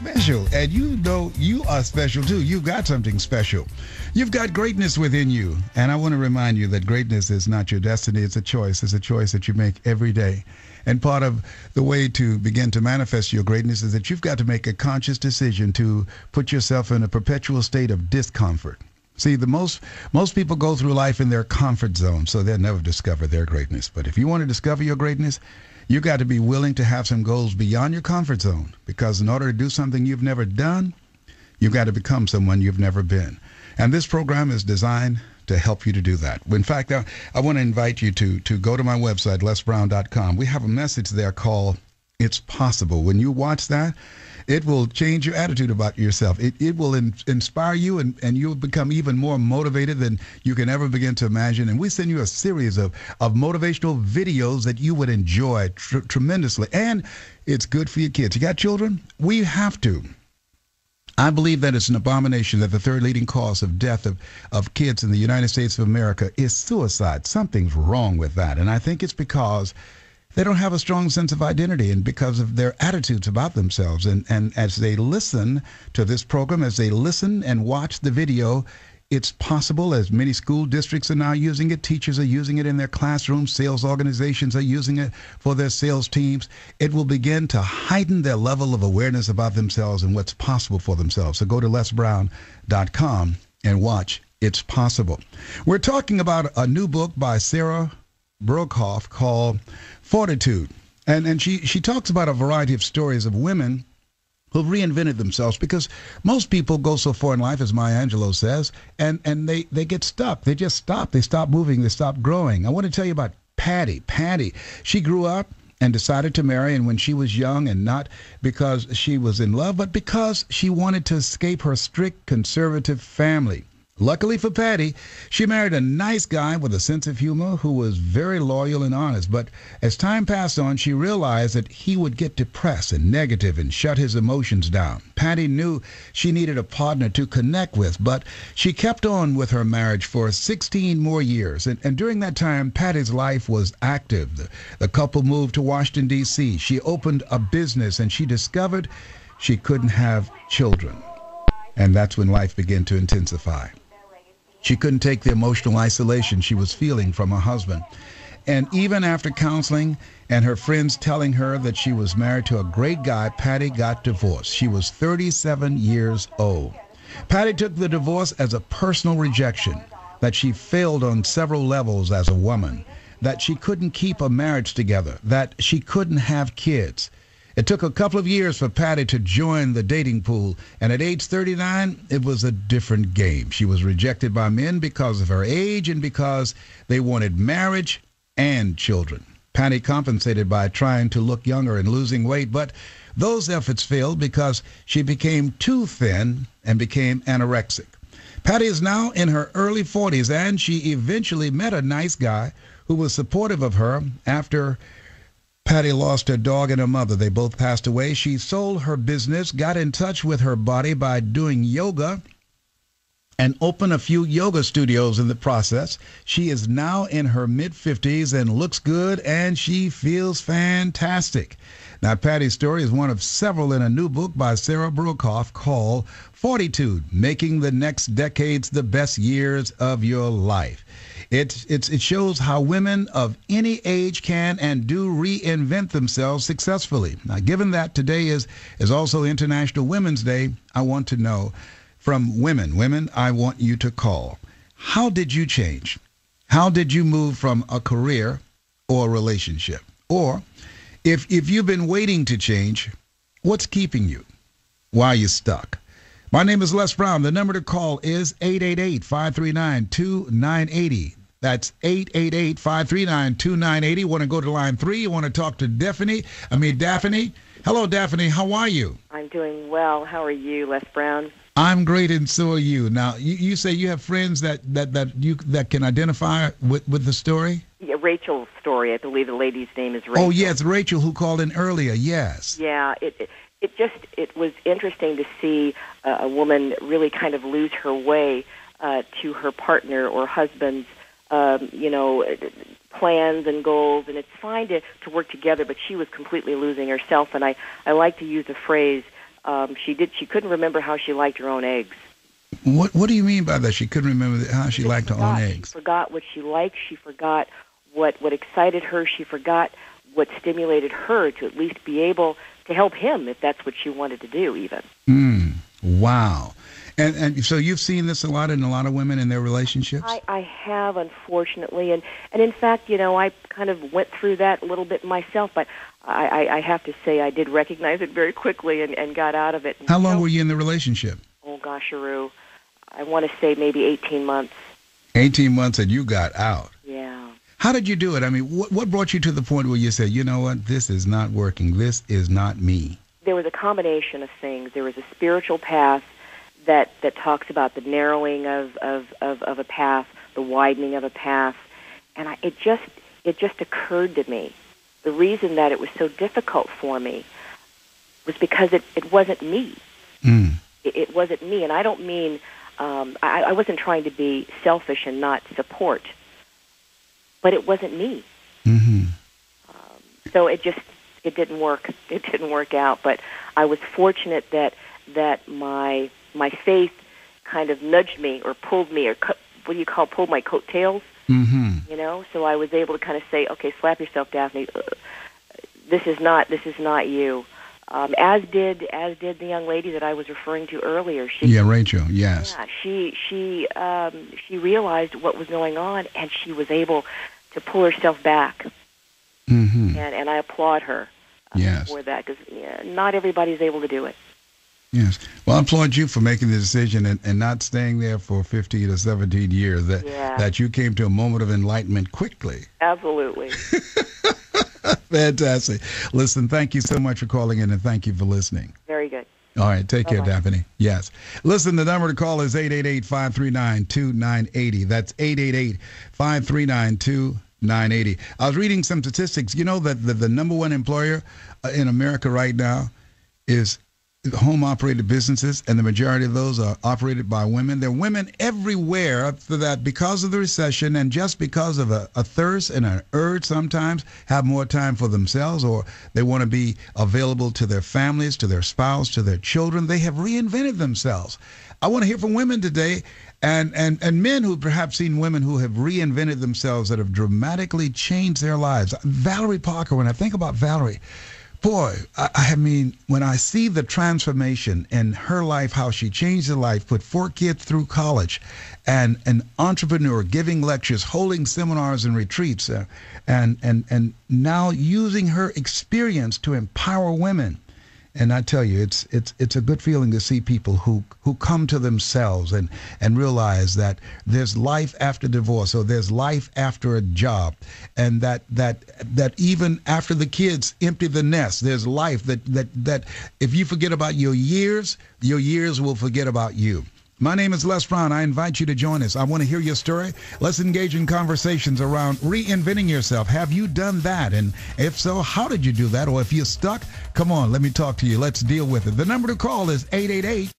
special, and you know you are special too. You've got something special. You've got greatness within you, and I want to remind you that greatness is not your destiny. It's a choice. It's a choice that you make every day. And part of the way to begin to manifest your greatness is that you've got to make a conscious decision to put yourself in a perpetual state of discomfort. See, most people go through life in their comfort zone, so they'll never discover their greatness. But if you want to discover your greatness, you got to be willing to have some goals beyond your comfort zone, because in order to do something you've never done, you've got to become someone you've never been. And this program is designed to help you to do that. In fact, I want to invite you to go to my website, lesbrown.com. We have a message there called It's Possible. When you watch that, it will change your attitude about yourself. It will inspire you, and you'll become even more motivated than you can ever begin to imagine. And we send you a series of motivational videos that you would enjoy tremendously. And it's good for your kids. You got children? We have to. I believe that it's an abomination that the third leading cause of death of kids in the United States of America is suicide. Something's wrong with that. And I think it's because they don't have a strong sense of identity, and because of their attitudes about themselves. And as they listen to this program, as they listen and watch the video, it's possible, as many school districts are now using it, teachers are using it in their classrooms, sales organizations are using it for their sales teams, it will begin to heighten their level of awareness about themselves and what's possible for themselves. So go to lesbrown.com and watch It's Possible. We're talking about a new book by Sarah Brokoff called Fortitude. And she talks about a variety of stories of women who've reinvented themselves, because most people go so far in life, as Maya Angelou says, and they get stuck. They just stop. They stop moving. They stop growing. I want to tell you about Patty. Patty, she grew up and decided to marry, and when she was young, and not because she was in love, but because she wanted to escape her strict conservative family. Luckily for Patty, she married a nice guy with a sense of humor who was very loyal and honest. But as time passed on, she realized that he would get depressed and negative and shut his emotions down. Patty knew she needed a partner to connect with, but she kept on with her marriage for 16 more years. And during that time, Patty's life was active. The couple moved to Washington, D.C. She opened a business, and she discovered she couldn't have children. And that's when life began to intensify. She couldn't take the emotional isolation she was feeling from her husband. And even after counseling and her friends telling her that she was married to a great guy, Patty got divorced. She was 37 years old. Patty took the divorce as a personal rejection, that she failed on several levels as a woman, that she couldn't keep a marriage together, that she couldn't have kids. It took a couple of years for Patty to join the dating pool, and at age 39, it was a different game. She was rejected by men because of her age and because they wanted marriage and children. Patty compensated by trying to look younger and losing weight, but those efforts failed because she became too thin and became anorexic. Patty is now in her early 40s, and she eventually met a nice guy who was supportive of her. After Patty lost her dog and her mother, they both passed away, she sold her business, got in touch with her body by doing yoga, and opened a few yoga studios in the process. She is now in her mid-50s and looks good, and she feels fantastic. Now, Patty's story is one of several in a new book by Sarah Brokoff called Fortitude, Making the Next Decades the Best Years of Your Life. It shows how women of any age can and do reinvent themselves successfully. Now, given that today is also International Women's Day, I want to know from women, I want you to call. How did you change? How did you move from a career or a relationship? Or if you've been waiting to change, what's keeping you? Why are you stuck? My name is Les Brown. The number to call is 888-539-2980. That's 888-539-2980. Want to go to line 3? You want to talk to Daphne? Hello, Daphne. How are you? I'm doing well. How are you, Les Brown? I'm great, and so are you. Now, you say you have friends that can identify with the story? Yeah, Rachel's story. I believe the lady's name is Rachel. Oh, yes, Rachel, who called in earlier. Yes. Yeah, it was interesting to see a woman really kind of lose her way to her partner or husband's plans and goals, and it's fine to work together, but she was completely losing herself. And I like to use the phrase, She couldn't remember how she liked her own eggs. What do you mean by that? She couldn't remember how she liked her own eggs. She forgot what she liked. She forgot what excited her. She forgot what stimulated her to at least be able to help him if that's what she wanted to do even. Wow. And so you've seen this a lot in a lot of women in their relationships? I have, unfortunately. And in fact, I kind of went through that a little bit myself, but I have to say I did recognize it very quickly and got out of it. And how long were you in the relationship? Oh, gosh, Aru, I want to say maybe 18 months. 18 months and you got out. Yeah. How did you do it? I mean, what brought you to the point where you said, you know what, this is not working. This is not me? There was a combination of things. There was a spiritual path that talks about the narrowing of a path, the widening of a path. And it just occurred to me. The reason that it was so difficult for me was because it wasn't me. It wasn't me. And I don't mean, I wasn't trying to be selfish and not support. But it wasn't me. So it didn't work. It didn't work out. But I was fortunate that my faith kind of nudged me or pulled me or pulled my coattails. So I was able to kind of say, okay, slap yourself, Daphne. This is not you. As did the young lady that I was referring to earlier. Rachel. Yes. Yeah, she realized what was going on, and she was able to pull herself back. And I applaud her for that, because not everybody's able to do it. Yes. Well, I applaud you for making the decision and not staying there for 15 or 17 years. That you came to a moment of enlightenment quickly. Absolutely. Fantastic. Listen, thank you so much for calling in, and thank you for listening. Very good. All right. Take Bye-bye. care, Daphne. Yes. Listen, the number to call is 888-539-2980. That's 888-539-2980. I was reading some statistics. You know that the number one employer in America right now is home-operated businesses, and the majority of those are operated by women. There are women everywhere that, because of the recession and just because of a thirst and an urge sometimes, have more time for themselves, or they want to be available to their families, to their spouse, to their children. They have reinvented themselves. I want to hear from women today and men who perhaps seen women who have reinvented themselves that have dramatically changed their lives. Valerie Parker, when I think about Valerie, boy, I mean, when I see the transformation in her life, how she changed her life, put 4 kids through college, and an entrepreneur giving lectures, holding seminars and retreats, and now using her experience to empower women. And I tell you, it's a good feeling to see people who come to themselves and realize that there's life after divorce, or there's life after a job, and that even after the kids empty the nest, there's life that if you forget about your years will forget about you. My name is Les Brown. I invite you to join us. I want to hear your story. Let's engage in conversations around reinventing yourself. Have you done that? And if so, how did you do that? Or if you're stuck, come on, let me talk to you. Let's deal with it. The number to call is 888